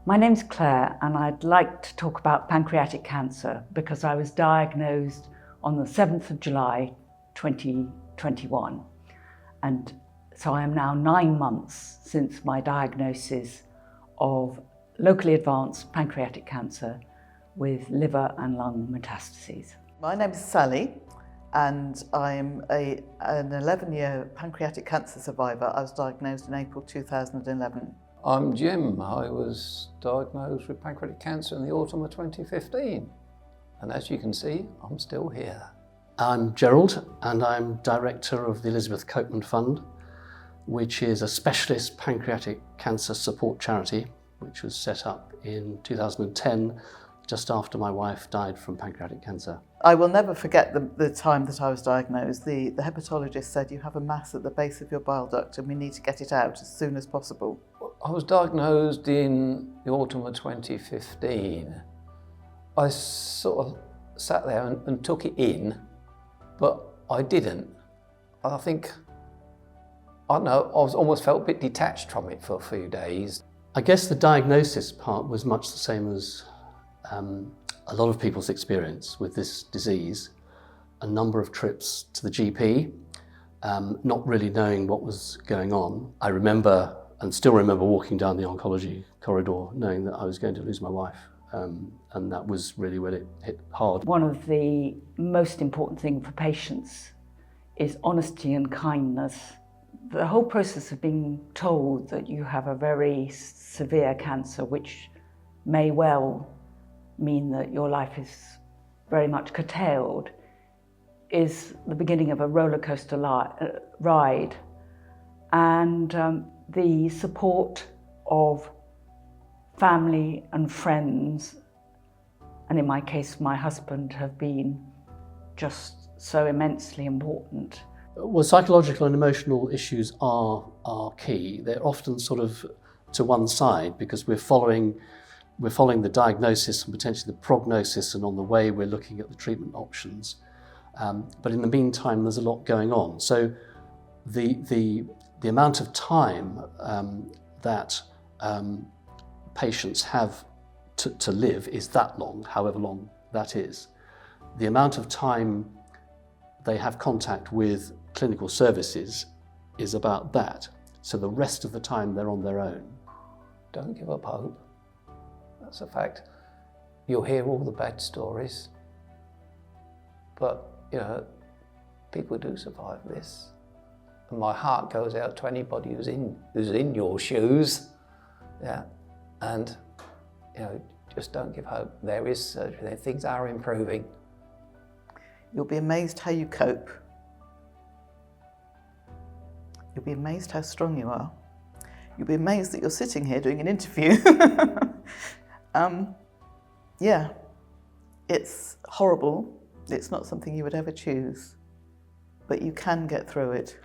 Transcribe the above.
My name's Claire and I'd like to talk about pancreatic cancer because I was diagnosed on the 7th of July 2021, and so I am now 9 months since my diagnosis of locally advanced pancreatic cancer with liver and lung metastases. My name is Sally and I'm an 11-year pancreatic cancer survivor. I was diagnosed in April 2011. I'm Jim. I was diagnosed with pancreatic cancer in the autumn of 2015. And as you can see, I'm still here. I'm Gerald and I'm director of the Elizabeth Copeman Fund, which is a specialist pancreatic cancer support charity, which was set up in 2010, just after my wife died from pancreatic cancer. I will never forget the time that I was diagnosed. The hepatologist said, "You have a mass at the base of your bile duct and we need to get it out as soon as possible." I was diagnosed in the autumn of 2015. I sort of sat there and took it in, but I didn't. I think, I don't know, I almost felt a bit detached from it for a few days. I guess the diagnosis part was much the same as a lot of people's experience with this disease. A number of trips to the GP, not really knowing what was going on. I remember, and still remember, walking down the oncology corridor knowing that I was going to lose my wife, and that was really when it hit hard. One of the most important things for patients is honesty and kindness. The whole process of being told that you have a very severe cancer, which may well mean that your life is very much curtailed, is the beginning of a roller coaster ride. And the support of family and friends, and in my case my husband, have been just so immensely important. Well, psychological and emotional issues are key. They're often sort of to one side because we're following the diagnosis and potentially the prognosis, and on the way we're looking at the treatment options. But in the meantime, there's a lot going on. So the amount of time that patients have to live is that long, however long that is. The amount of time they have contact with clinical services is about that. So the rest of the time they're on their own. Don't give up hope. That's a fact. You'll hear all the bad stories, but you know, people do survive this. And my heart goes out to anybody who's in your shoes. Yeah, and you know, just don't give hope. There is surgery. Things are improving. You'll be amazed how you cope. You'll be amazed how strong you are. You'll be amazed that you're sitting here doing an interview. Yeah, it's horrible. It's not something you would ever choose, but you can get through it.